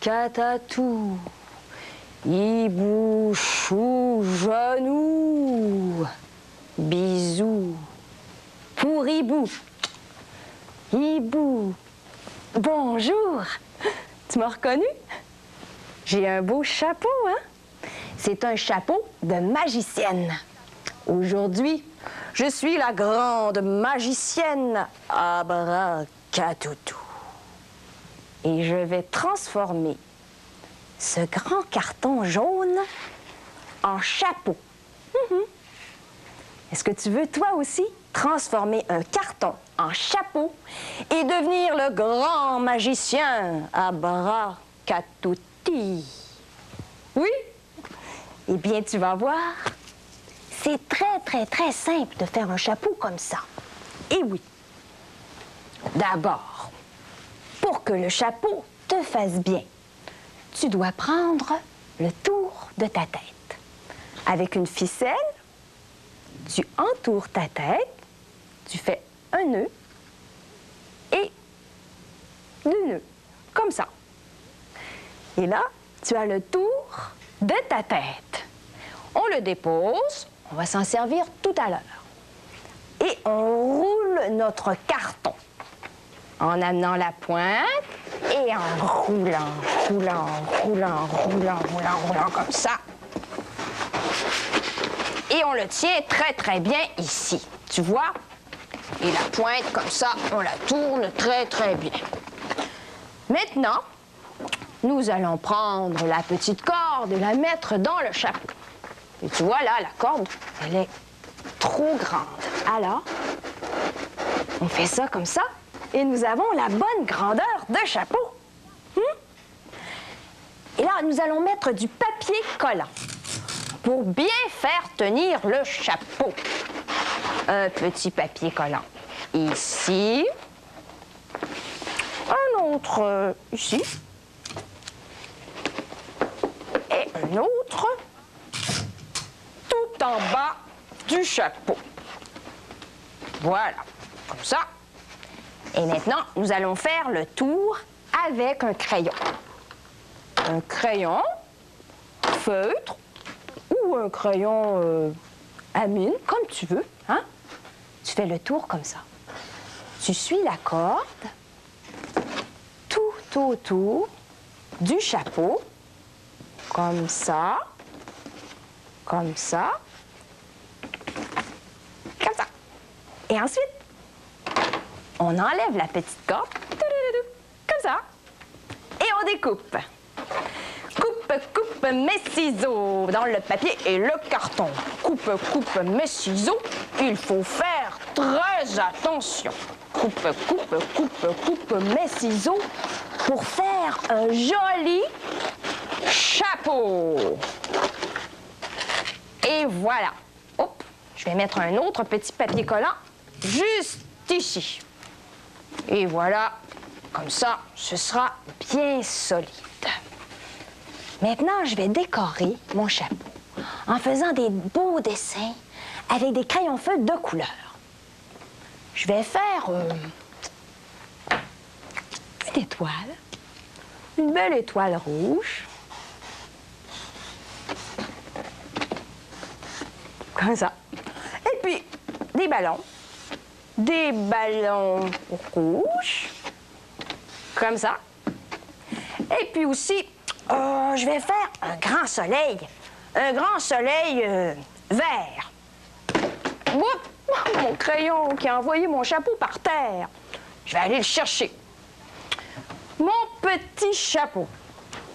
catatou, hibou, chou, genou, bisou, pour hibou, hibou, bonjour, tu m'as reconnu? J'ai un beau chapeau, hein? C'est un chapeau de magicienne. Aujourd'hui, je suis la grande magicienne Abracatoutou. Et je vais transformer ce grand carton jaune en chapeau. Est-ce que tu veux, toi aussi, transformer un carton en chapeau et devenir le grand magicien Abracatouti? Oui? Eh bien, tu vas voir. C'est très simple de faire un chapeau comme ça. Et oui. D'abord, pour que le chapeau te fasse bien, tu dois prendre le tour de ta tête. Avec une ficelle, tu entoures ta tête, tu fais un nœud et deux nœuds, comme ça. Et là, tu as le tour de ta tête. On le dépose, on va s'en servir tout à l'heure. Et on roule notre carton en amenant la pointe et en roulant comme ça. Et on le tient très bien ici, tu vois? Et la pointe, comme ça, on la tourne très bien. Maintenant, nous allons prendre la petite corde et la mettre dans le chapeau. Et tu vois, là, la corde, elle est trop grande. Alors, on fait ça comme ça, et nous avons la bonne grandeur de chapeau. Et là, nous allons mettre du papier collant pour bien faire tenir le chapeau. Un petit papier collant ici. Un autre ici. Et un autre tout en bas du chapeau. Voilà, comme ça. Et maintenant, nous allons faire le tour avec un crayon. Un crayon feutre ou un crayon à mine, comme tu veux, hein? Tu fais le tour comme ça. Tu suis la corde tout autour du chapeau, comme ça, comme ça, comme ça. Et ensuite, on enlève la petite corde, comme ça, et on découpe. Coupe mes ciseaux dans le papier et le carton. Coupe mes ciseaux, il faut faire très attention. Coupe mes ciseaux pour faire un joli chapeau. Et voilà. Hop, je vais mettre un autre petit papier collant juste ici. Et voilà, comme ça, ce sera bien solide. Maintenant, je vais décorer mon chapeau en faisant des beaux dessins avec des crayons feutres de couleur. Je vais faire une étoile, une belle étoile rouge. Comme ça. Et puis, des ballons rouges, comme ça. Et puis aussi, je vais faire un grand soleil vert. Oups, mon crayon qui a envoyé mon chapeau par terre. Je vais aller le chercher. Mon petit chapeau,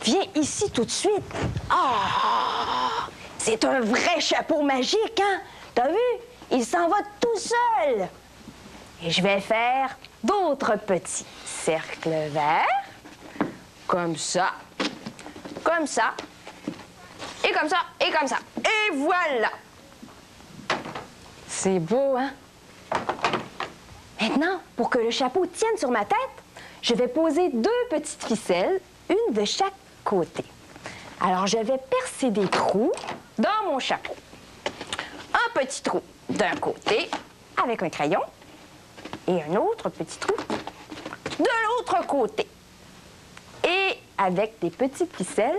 viens ici tout de suite. Ah, c'est un vrai chapeau magique, hein? T'as vu? Il s'en va tout seul. Et je vais faire d'autres petits cercles verts, comme ça, et comme ça, et comme ça. Et voilà! C'est beau, hein? Maintenant, pour que le chapeau tienne sur ma tête, je vais poser deux petites ficelles, une de chaque côté. Alors, je vais percer des trous dans mon chapeau. Un petit trou d'un côté avec un crayon et un autre petit trou de l'autre côté. Et avec des petites ficelles,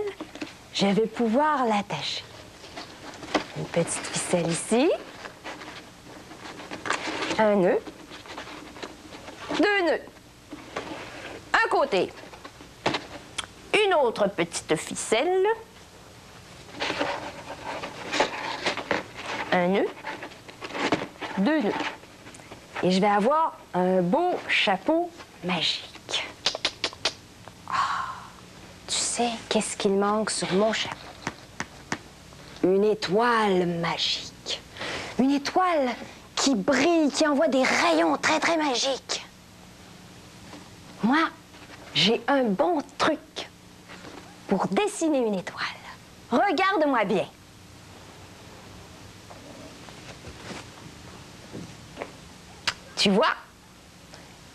je vais pouvoir l'attacher. Une petite ficelle ici, un nœud, deux nœuds, un côté, une autre petite ficelle, un nœud, deux nœuds. Et je vais avoir un beau chapeau magique. Tu sais, qu'est-ce qu'il manque sur mon chapeau? Une étoile magique. Une étoile qui brille, qui envoie des rayons très, très magiques. Moi, j'ai un bon truc pour dessiner une étoile. Regarde-moi bien. Tu vois,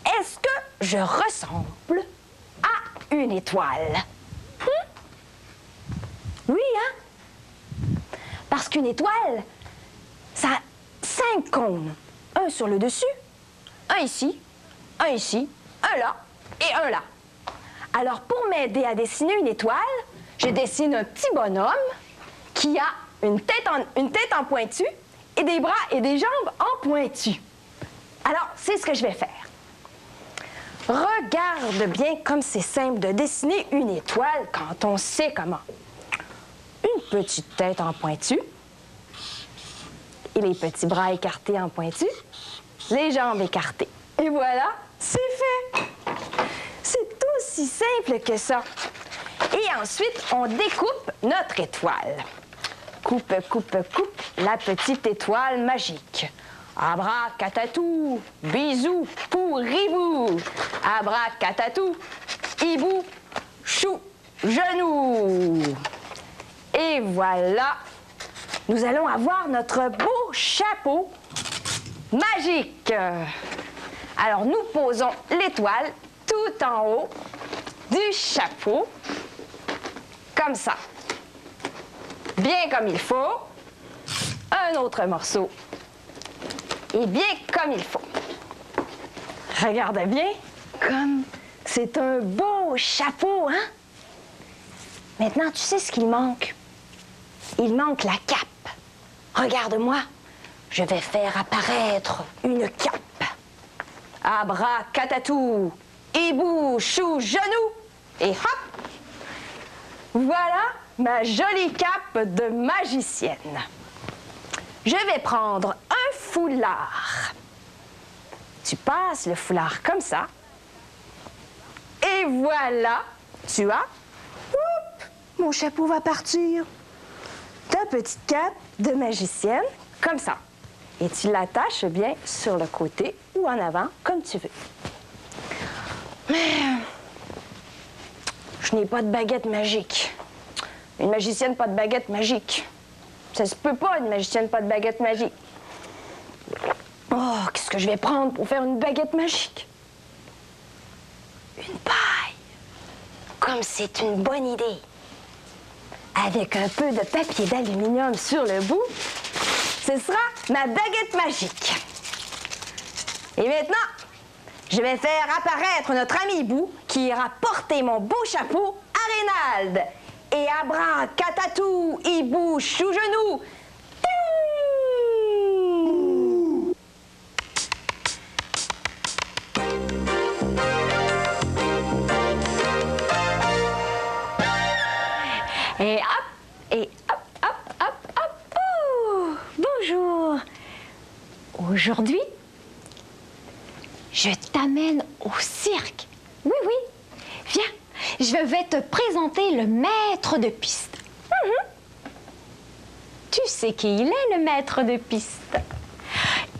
est-ce que je ressemble à une étoile? Oui, hein? Parce qu'une étoile, ça a 5 cônes. Un sur le dessus, un ici, un là et un là. Alors, pour m'aider à dessiner une étoile, je dessine un petit bonhomme qui a une tête en pointu et des bras et des jambes en pointu. Alors, c'est ce que je vais faire. Regarde bien comme c'est simple de dessiner une étoile quand on sait comment. Une petite tête en pointu, et les petits bras écartés en pointu, les jambes écartées. Et voilà, c'est fait! C'est aussi simple que ça. Et ensuite, on découpe notre étoile. Coupe, coupe, coupe la petite étoile magique. Abracatatou, bisou, pourribou. Abracatatou, hibou, chou, genou. Et voilà, nous allons avoir notre beau chapeau magique. Alors, nous posons l'étoile tout en haut du chapeau, comme ça. Bien comme il faut. Un autre morceau. Et bien comme il faut. Regarde bien, comme c'est un beau chapeau, hein? Maintenant, tu sais ce qu'il manque? Il manque la cape. Regarde-moi, je vais faire apparaître une cape. Abracatatou, hibou, chou, genou, et hop! Voilà ma jolie cape de magicienne. Je vais prendre un foulard. Tu passes le foulard comme ça. Et voilà, tu as... Oup, mon chapeau va partir. Ta petite cape de magicienne, comme ça. Et tu l'attaches bien sur le côté ou en avant, comme tu veux. Mais je n'ai pas de baguette magique. Une magicienne, pas de baguette magique. Ça se peut pas, une magicienne, pas de baguette magique. Oh, qu'est-ce que je vais prendre pour faire une baguette magique? Une paille. Comme c'est une bonne idée. Avec un peu de papier d'aluminium sur le bout, ce sera ma baguette magique. Et maintenant, je vais faire apparaître notre ami Hibou qui ira porter mon beau chapeau à Reynald. Et abracatatou, hibou, chou, genou. Et hop, et hop, hop, hop, hop. Oh, bonjour. Aujourd'hui, je t'amène au cirque. Oui, oui. Viens. Je vais te présenter le maître de piste. Tu sais qui il est, le maître de piste?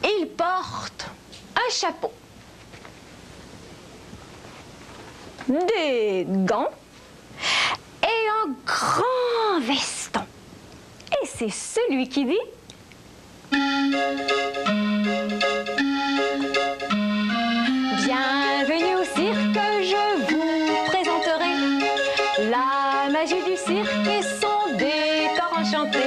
Il porte un chapeau, des gants et un grand veston. Et c'est celui qui dit... Bienvenue au cirque, je vous présenterai la magie du cirque et son décor enchanté.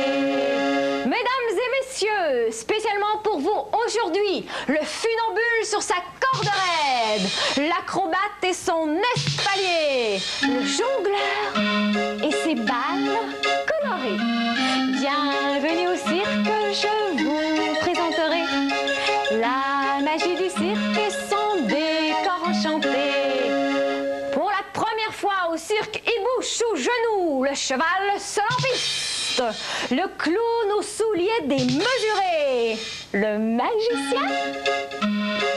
Mesdames et messieurs, spécialement pour vous aujourd'hui, aujourd'hui le funambule sur sa corde raide, l'acrobate et son espalier, le jongleur et ses balles colorées. Bienvenue au cirque, je vous présenterai la magie du cirque et son décor enchanté. Pour la première fois au cirque, il bouge sous genoux, le cheval seul en piste, le clown aux souliers démesurés, le magicien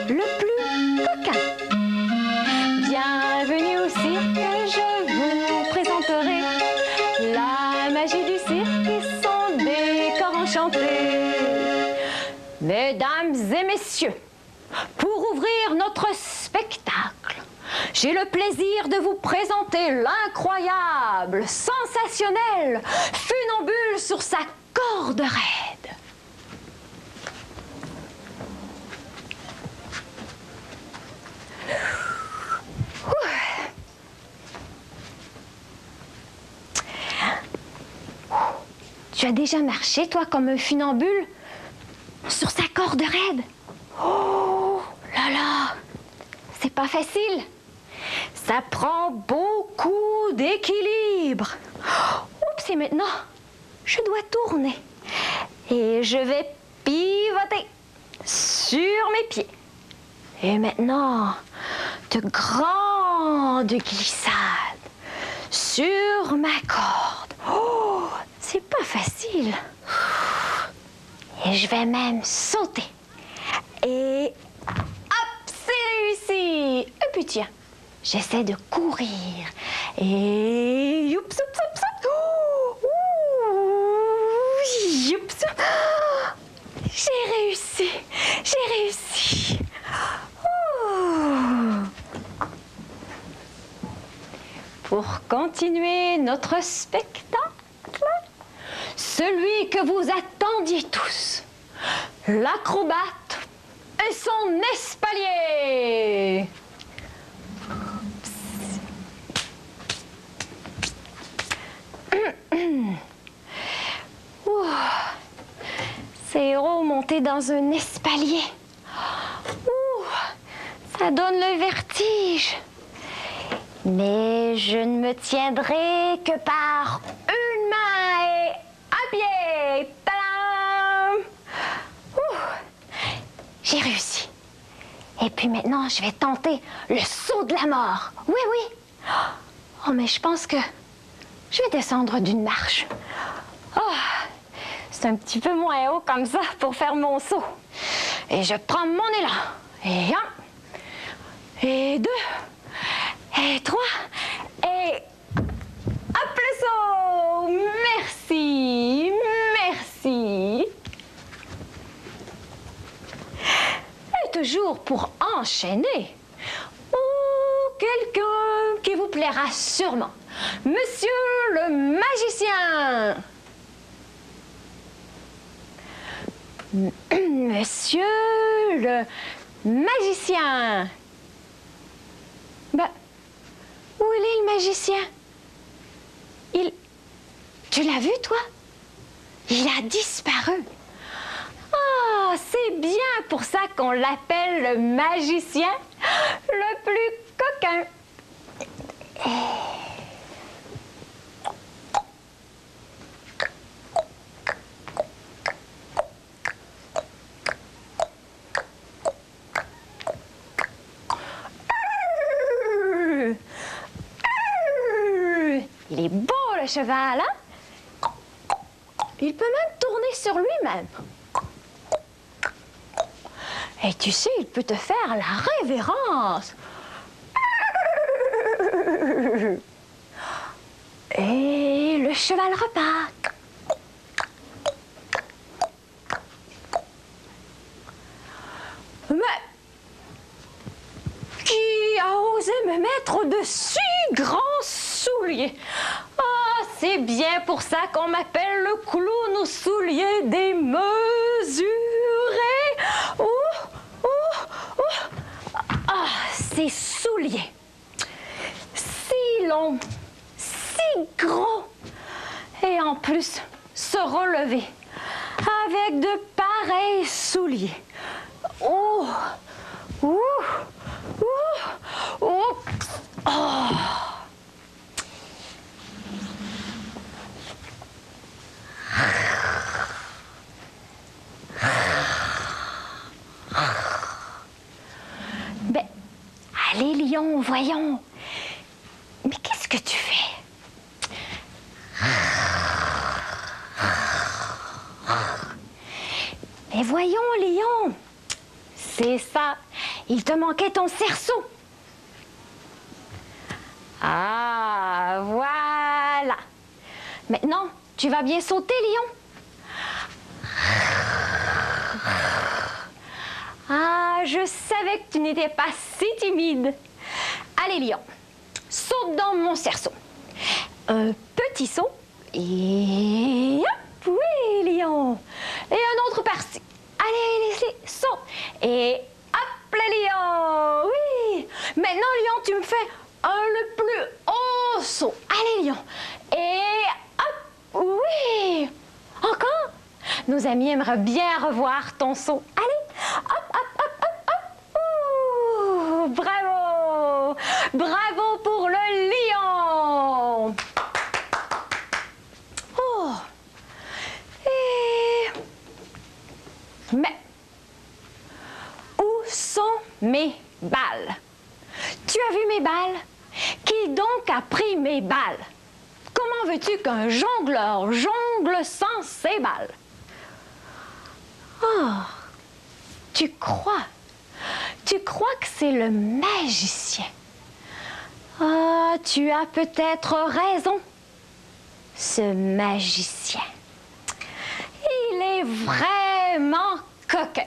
le plus coquin. Bienvenue au cirque, je vous présenterai la magie du cirque et son décor enchanté. Mesdames et messieurs, pour ouvrir notre spectacle, j'ai le plaisir de vous présenter l'incroyable, sensationnel funambule sur sa corde raide. Tu as déjà marché, toi, comme un funambule sur sa corde raide? Oh là là, c'est pas facile. Ça prend beaucoup d'équilibre. Oups, et maintenant, je dois tourner. Et je vais pivoter sur mes pieds. Et maintenant, de grandes glissades sur ma corde. Oh, c'est pas facile. Et je vais même sauter. Et hop, c'est réussi. Et puis tiens, j'essaie de courir. Et youps, youps, youps, youps. Ouh, youps. J'ai réussi. J'ai réussi. Ouh. Pour continuer notre spectacle, celui que vous attendiez tous, l'acrobate et son espalier. Ces héros montés dans un espalier. Ça donne le vertige. Mais je ne me tiendrai que par une main et un pied. Tadam! J'ai réussi. Et puis maintenant, je vais tenter le saut de la mort. Oui, oui. Oh, mais je pense que je vais descendre d'une marche. Oh, c'est un petit peu moins haut comme ça pour faire mon saut. Et je prends mon élan. Et 1, et 2, et 3, et hop le saut! Merci, merci. Et toujours pour enchaîner. Oh, quelqu'un qui vous plaira sûrement. Monsieur le magicien. Monsieur le magicien. Ben, où est le magicien? Tu l'as vu, toi? Il a disparu. Ah, c'est bien pour ça qu'on l'appelle le magicien le plus coquin. Il est beau, le cheval, hein? Il peut même tourner sur lui-même. Et tu sais, il peut te faire la révérence. Et le cheval repart. Mais qui a osé me mettre de si grands souliers? Ah, c'est bien pour ça qu'on m'appelle le clown aux souliers démesurés. Ah, ces souliers, si longs, si gros, et en plus se relever avec de pareils souliers. lion, voyons. Mais qu'est-ce que tu fais? Mais voyons, lion. C'est ça. Il te manquait ton cerceau. Ah, voilà. Maintenant, tu vas bien sauter, lion. Ah, je savais que tu n'étais pas si timide. Allez, lion, saute dans mon cerceau. Un petit saut et hop, oui, lion. Et un autre par-ci. Allez, Leslie, saute. Et hop, le lion. Oui. Maintenant, lion, tu me fais le plus haut saut. Allez, lion. Et hop, oui. Encore. Nos amis aimeraient bien revoir ton saut. Allez, hop, hop, hop, hop, hop. Ouh, bravo. Bravo pour le lion. Oh. Mais, où sont mes balles? Tu as vu mes balles? Qui donc a pris mes balles? Comment veux-tu qu'un jongleur jongle sans ses balles? Oh, tu crois que c'est le magicien? Ah, tu as peut-être raison. Ce magicien, il est vraiment coquin.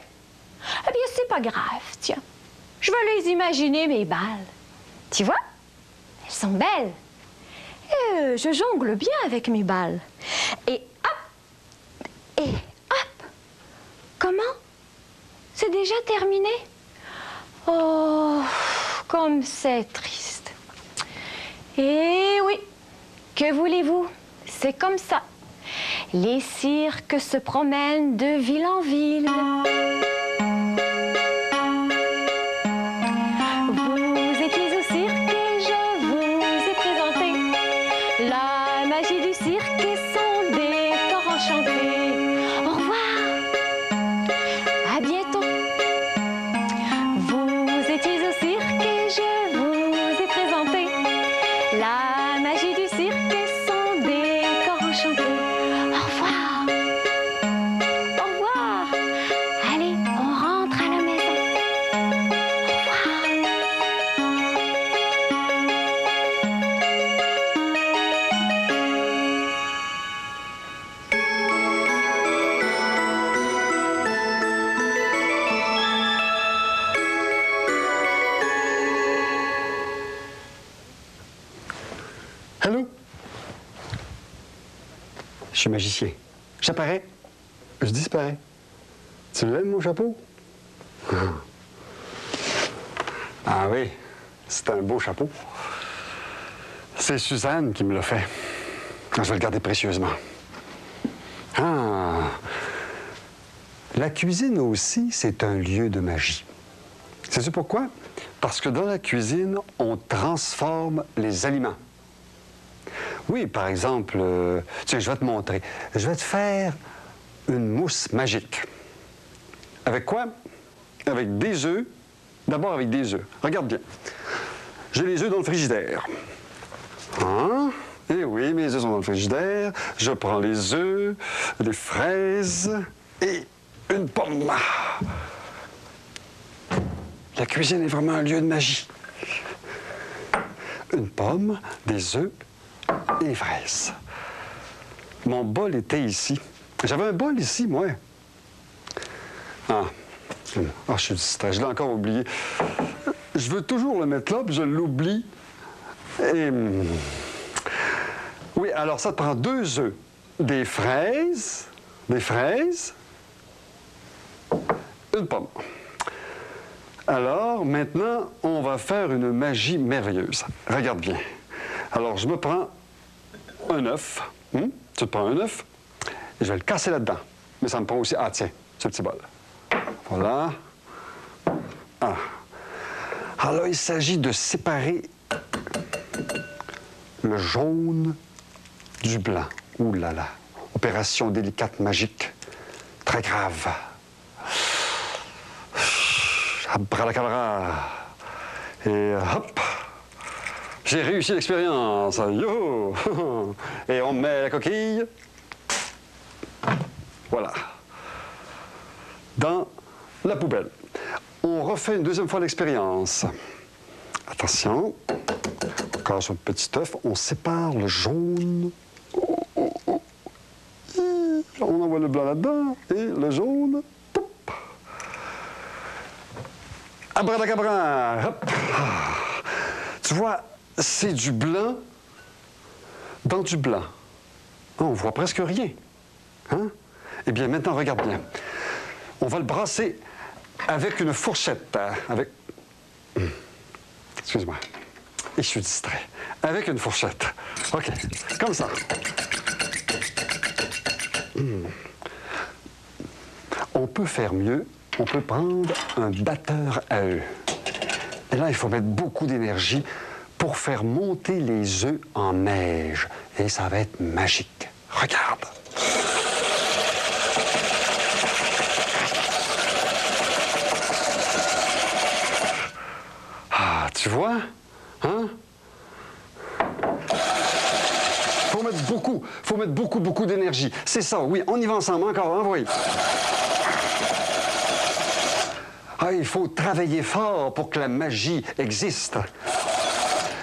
Eh bien, c'est pas grave, tiens. Je vais les imaginer, mes balles. Tu vois? Elles sont belles. Je jongle bien avec mes balles. Et hop! Et hop! Comment? C'est déjà terminé? Oh, comme c'est triste. Eh oui, que voulez-vous? C'est comme ça. Les cirques se promènent de ville en ville. Vous étiez au cirque et je vous ai présenté la magie du cirque et son décor enchanté. Au revoir. À bientôt. Vous étiez au cirque et je vous ai présenté la magie du cirque et son décor enchanté. Au revoir. Au revoir. Allez, on rentre à la maison. Au revoir. Allô? Je suis magicien. J'apparais. Je disparais. Tu l'aimes, mon chapeau? Ah oui, c'est un beau chapeau. C'est Suzanne qui me l'a fait. Je vais le garder précieusement. Ah! La cuisine aussi, c'est un lieu de magie. Sais-tu pourquoi? Parce que dans la cuisine, on transforme les aliments. Oui, par exemple, tiens, je vais te montrer. Je vais te faire une mousse magique. Avec quoi? Avec des œufs. D'abord avec des œufs. Regarde bien. J'ai les œufs dans le frigidaire. Hein? Eh oui, mes œufs sont dans le frigidaire. Je prends les œufs, des fraises et une pomme. La cuisine est vraiment un lieu de magie. Une pomme, des œufs et des fraises. Mon bol était ici. J'avais un bol ici, moi. Ah, je suis distrait. Je l'ai encore oublié. Je veux toujours le mettre là, puis je l'oublie. Et... oui, alors ça te prend 2 œufs, des fraises, une pomme. Alors, maintenant, on va faire une magie merveilleuse. Regarde bien. Alors, je me prends un œuf. Tu te prends un œuf et je vais le casser là-dedans. Mais ça me prend aussi... Ah, tiens, ce petit bol. Voilà. Ah. Alors, il s'agit de séparer le jaune du blanc. Ouh là là. Opération délicate, magique. Très grave. Abracadabra. Et hop! J'ai réussi l'expérience! Yo! Et on met la coquille. Voilà. Dans la poubelle. On refait une deuxième fois l'expérience. Attention. On casse un petit œuf. On sépare le jaune. Oh, oh, oh. On envoie le blanc là-dedans. Et le jaune. Pop. Abracadabra. Hop. Tu vois, c'est du blanc dans du blanc. On voit presque rien. Hein? Eh bien, maintenant, regarde bien. On va le brasser avec une fourchette. Avec... Excuse-moi. Et je suis distrait. Avec une fourchette. OK. Comme ça. On peut faire mieux. On peut prendre un batteur à œufs. Et là, il faut mettre beaucoup d'énergie pour faire monter les œufs en neige. Et ça va être magique. Regarde. Ah, tu vois? Hein? Faut mettre beaucoup d'énergie. C'est ça, oui. On y va ensemble encore, hein, oui. Ah, il faut travailler fort pour que la magie existe.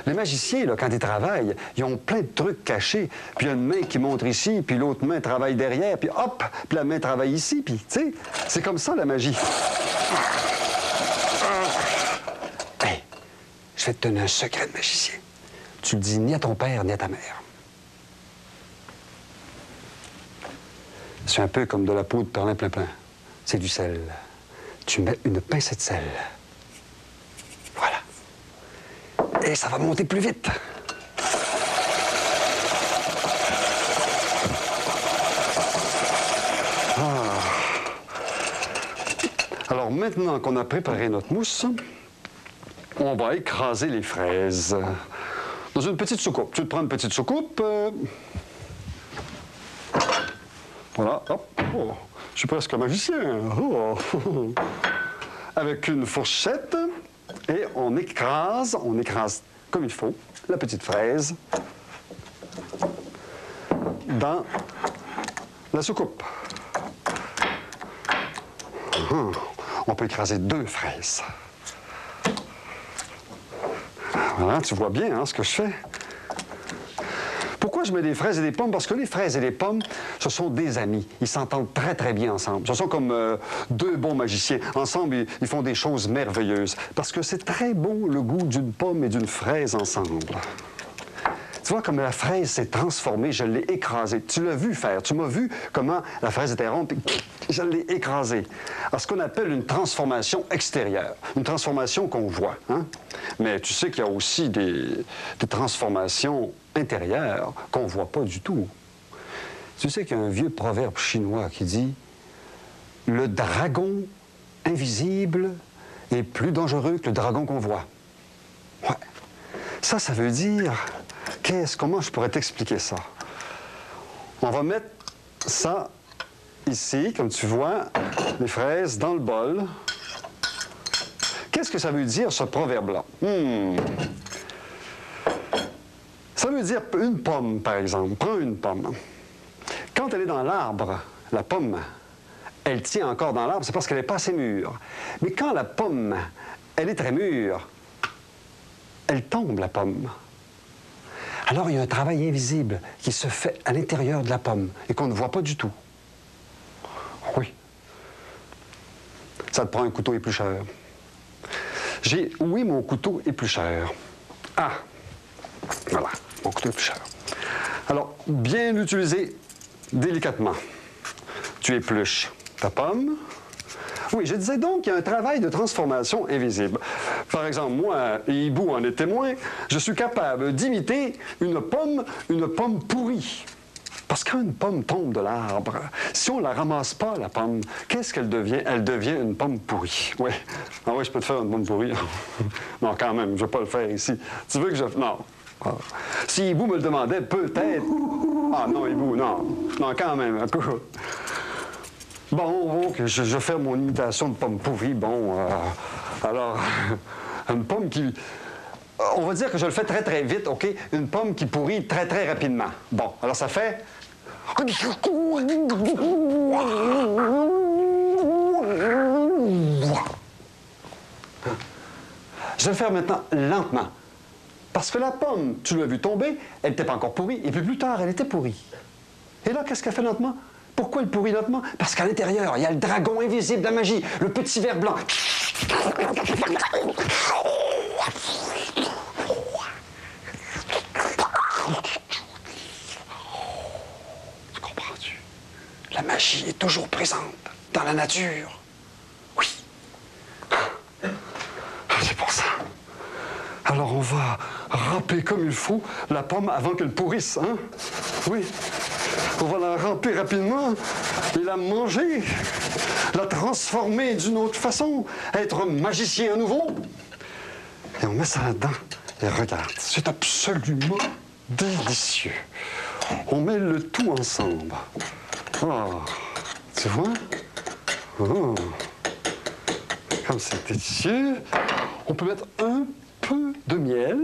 Les magiciens, là, quand ils travaillent, ils ont plein de trucs cachés. Puis il y a une main qui montre ici, puis l'autre main travaille derrière, puis hop, puis la main travaille ici, puis, tu sais, c'est comme ça, la magie. Hey, je vais te donner un secret de magicien. Tu le dis ni à ton père, ni à ta mère. C'est un peu comme de la poudre perlin plein. C'est du sel. Tu mets une pincée de sel. Voilà. Et ça va monter plus vite. Ah. Alors maintenant qu'on a préparé notre mousse, on va écraser les fraises dans une petite soucoupe. Tu te prends une petite soucoupe. Voilà, hop. Oh, je suis presque magicien. Oh. Avec une fourchette. Et on écrase comme il faut la petite fraise dans la soucoupe. On peut écraser 2 fraises. Voilà, tu vois bien hein, ce que je fais. Pourquoi je mets des fraises et des pommes? Parce que les fraises et les pommes, ce sont des amis. Ils s'entendent très, très bien ensemble. Ce sont comme 2 bons magiciens. Ensemble, ils font des choses merveilleuses. Parce que c'est très bon, le goût d'une pomme et d'une fraise ensemble. Tu vois, comme la fraise s'est transformée, je l'ai écrasée. Tu l'as vu faire. Tu m'as vu comment la fraise était ronde, puis je l'ai écrasée. Alors, ce qu'on appelle une transformation extérieure. Une transformation qu'on voit. Hein? Mais tu sais qu'il y a aussi des transformations intérieures qu'on ne voit pas du tout. Tu sais qu'il y a un vieux proverbe chinois qui dit « Le dragon invisible est plus dangereux que le dragon qu'on voit. » Ouais. Ça veut dire... Comment je pourrais t'expliquer ça? On va mettre ça ici, comme tu vois, les fraises dans le bol. Qu'est-ce que ça veut dire, ce proverbe-là? Ça veut dire une pomme, par exemple. Prends une pomme. Quand elle est dans l'arbre, la pomme, elle tient encore dans l'arbre, c'est parce qu'elle n'est pas assez mûre. Mais quand la pomme, elle est très mûre, elle tombe, la pomme. Alors, il y a un travail invisible qui se fait à l'intérieur de la pomme et qu'on ne voit pas du tout. Oui. Ça te prend un couteau éplucheur. Oui, mon couteau éplucheur. Ah! Voilà, mon couteau éplucheur. Alors, bien l'utiliser délicatement. Tu épluches ta pomme. Oui, je disais donc qu'il y a un travail de transformation invisible. Par exemple, moi, et Hibou en est témoin, je suis capable d'imiter une pomme pourrie. Parce que quand une pomme tombe de l'arbre, si on ne la ramasse pas, la pomme, qu'est-ce qu'elle devient? Elle devient une pomme pourrie. Oui. Ah oui, je peux te faire une pomme pourrie. Non, quand même, je ne vais pas le faire ici. Tu veux que je... Non. Ah. Si Hibou me le demandait, peut-être... Ah non, Hibou, non. Non, quand même, un coup... Bon, je fais mon imitation de pomme pourrie. Bon, alors, Une pomme qui... On va dire que je le fais très, très vite, OK? Une pomme qui pourrit très, très rapidement. Bon, alors ça fait... Je vais le faire maintenant lentement. Parce que la pomme, tu l'as vu tomber, elle n'était pas encore pourrie, et puis plus tard, elle était pourrie. Et là, qu'est-ce qu'elle fait lentement? Pourquoi elle pourrit lentement? Parce qu'à l'intérieur, il y a le dragon invisible de la magie, le petit ver blanc. Tu comprends-tu? La magie est toujours présente dans la nature. Oui. C'est pour ça. Alors on va râper comme il faut la pomme avant qu'elle pourrisse, hein? Oui. On va la râper rapidement et la manger, la transformer d'une autre façon, être magicien à nouveau. Et on met ça là-dedans. Et regarde, c'est absolument délicieux. On met le tout ensemble. Oh, tu vois? Oh. Comme c'est délicieux. On peut mettre un peu de miel,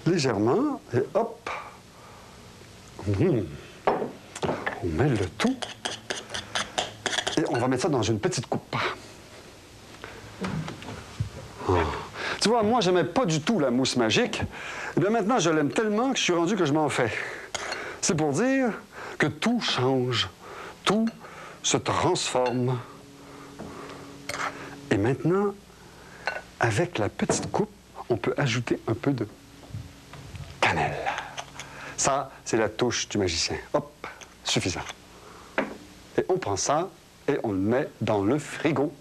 légèrement, et hop. On met le tout. Et on va mettre ça dans une petite coupe. Oh. Tu vois, moi, j'aimais pas du tout la mousse magique. Et bien maintenant, je l'aime tellement que je suis rendu que je m'en fais. C'est pour dire que tout change. Tout se transforme. Et maintenant, avec la petite coupe, on peut ajouter un peu de cannelle. Ça, c'est la touche du magicien. Hop, suffisant. Et on prend ça et on le met dans le frigo.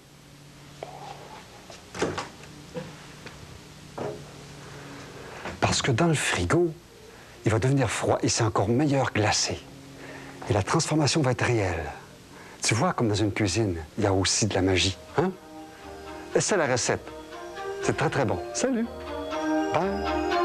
Parce que dans le frigo, il va devenir froid et c'est encore meilleur glacé. Et la transformation va être réelle. Tu vois, comme dans une cuisine, il y a aussi de la magie. Hein? Et c'est la recette. C'est très, très bon. Salut! Bye!